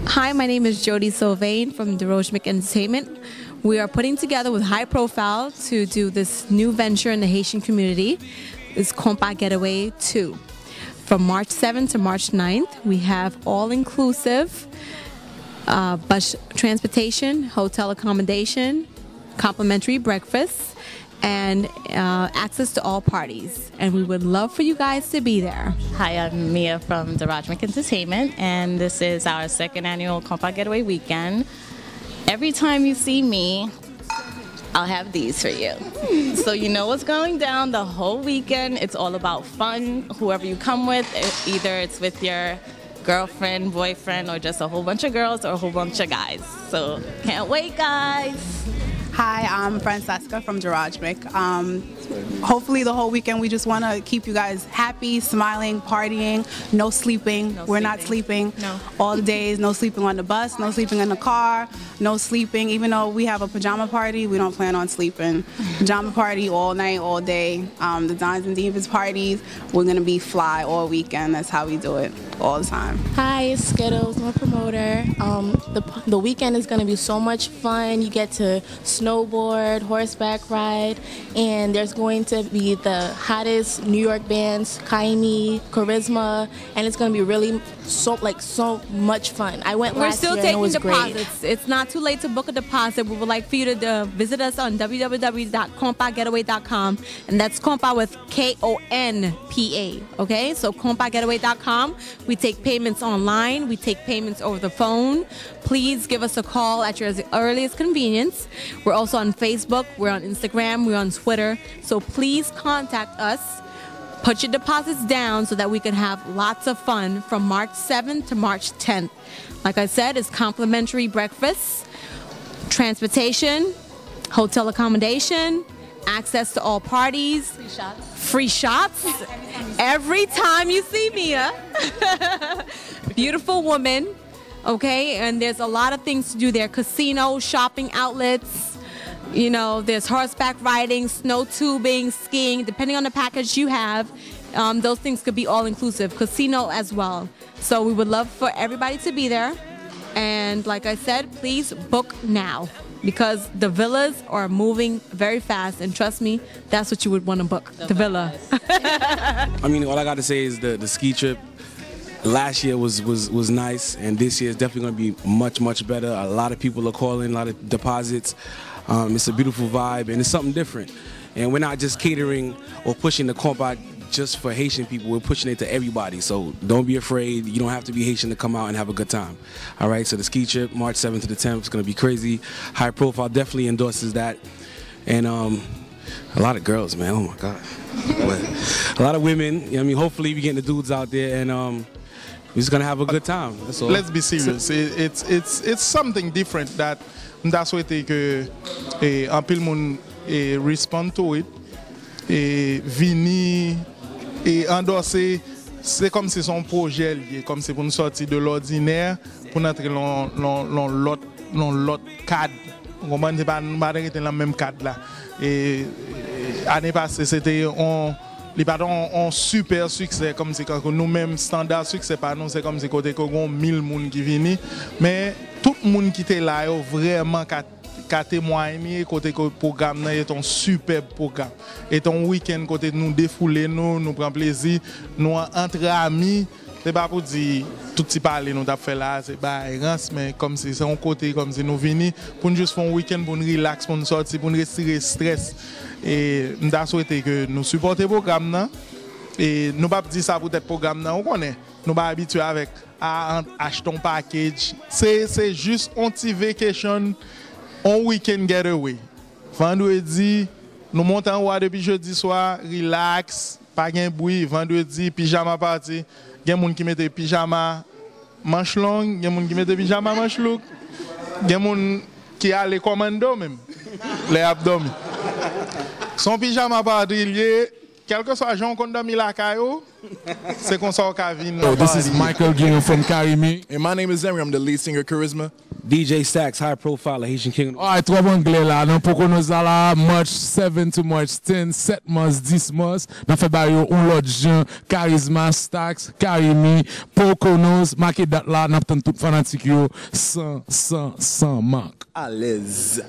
Hi, my name is Jody Sylvain from DeRoche Entertainment. We are putting together with High Profile to do this new venture in the Haitian community. It's Compa Getaway 2. From March 7th to March 9th, we have all-inclusive bus transportation, hotel accommodation, complimentary breakfast, and access to all parties. And we would love for you guys to be there. Hi, I'm Mia from DeRoche Entertainment, and this is our second annual Compa Getaway weekend. Every time you see me, I'll have these for you. So you know what's going down the whole weekend. It's all about fun. Whoever you come with, either it's with your girlfriend, boyfriend, or just a whole bunch of girls or a whole bunch of guys. So can't wait, guys. Hi, I'm Francesca from DeRoche. Hopefully the whole weekend we just want to keep you guys happy, smiling, partying, no sleeping. We're not sleeping all the days, no sleeping on the bus, no sleeping in the car, no sleeping. Even though we have a pajama party, we don't plan on sleeping. Pajama party all night, all day. The Dons and Divas parties, we're going to be fly all weekend. That's how we do it all the time. Hi, it's Skittles, I'm a promoter. The weekend is going to be so much fun. You get to snowboard, horseback ride, and there's going to be the hottest New York bands, Kaimi, Charisma, and it's going to be really so much fun. I went last year and it was great. We're still taking deposits. It's not too late to book a deposit. We would like for you to visit us on www.compagetaway.com, and that's Compa with K-O-N-P-A, okay? So compagetaway.com. We take payments online. We take payments over the phone. Please give us a call at your earliest convenience. We're also on Facebook. We're on Instagram. We're on Twitter. So please contact us. Put your deposits down so that we can have lots of fun from March 7th to March 10th. Like I said, it's complimentary breakfast, transportation, hotel accommodation, access to all parties. Free shots. Free shots. Every time you see Mia. Beautiful woman. Okay, and there's a lot of things to do there. Casino, shopping outlets. You know, there's horseback riding, snow tubing, skiing, depending on the package you have. Those things could be all inclusive. Casino as well. So we would love for everybody to be there. And like I said, please book now because the villas are moving very fast. And trust me, that's what you would want to book, the villa. I mean, all I got to say is the ski trip last year was nice, and this year is definitely going to be much better. A lot of people are calling, a lot of deposits. It's a beautiful vibe, and it's something different. And we're not just catering or pushing the Compa just for Haitian people. We're pushing it to everybody. So don't be afraid. You don't have to be Haitian to come out and have a good time. All right, so the ski trip, March 7th to the 10th, is going to be crazy. High Profile definitely endorses that. And a lot of girls, man. Oh, my God. A lot of women. I mean, hopefully we getting the dudes out there, and we're just going to have a good time. That's all. Let's be serious. It's something different that I souhaité que un pile moun respond to it et vini et endorser. C'est comme si son projet lié, comme si pour nous sortir de l'ordinaire, pour entrer dans l'autre cadre. On comprend pas dans le même cadre là. Et année passée c'était un super succès, comme si quand nous-mêmes standard succès pas nous, c'est comme si côté qu'on 1000 moun qui viennent, mais tout le monde qui était là vraiment qu'à témoigner côté que le programme est un superbe programme. Et ton week-end côté nous défouler nous prend plaisir, nous entre amis. C'est pas pour dire tout petit parler nous t'a fait là, c'est pas errance, mais comme si c'est un côté comme si nous venons pour nous juste faire un week-end pour nous relax, pour nous sortir, pour nous retirer stress. Et nous avons souhaité que nous supportions le programme là. Et nous pas dire ça pour être programme là, on connaît. Nous pas habitués avec à acheter un package. C'est juste un petit vacation, un week-end getaway. Vendredi, nous montons en haut depuis jeudi soir, relax, pas de bruit. Vendredi, pyjama party. Il y a des gens qui mettent pyjama manche longue, il y a des gens qui mettent pyjama manche longue, il y a des gens qui ont les commandos même, les abdomen. Son pyjama padrillier, quel que soit Jean qu'on dormi la caillou, c'est qu'on sort Kavin. This is Michael Guillaume from Karimi. And my name is Emery, I'm the lead singer Charisma. DJ Stacks, high profile, Haitian King. Alright, trois anglais là, nan poko nou za la, March 7 to March 10, 7 months, 10 months, nan fe ba yo un lot jen, Charisma, Stacks, Karimi, poko nous, marke dat la, nan tan tout fanatik yo, 100 mark. À l'aise.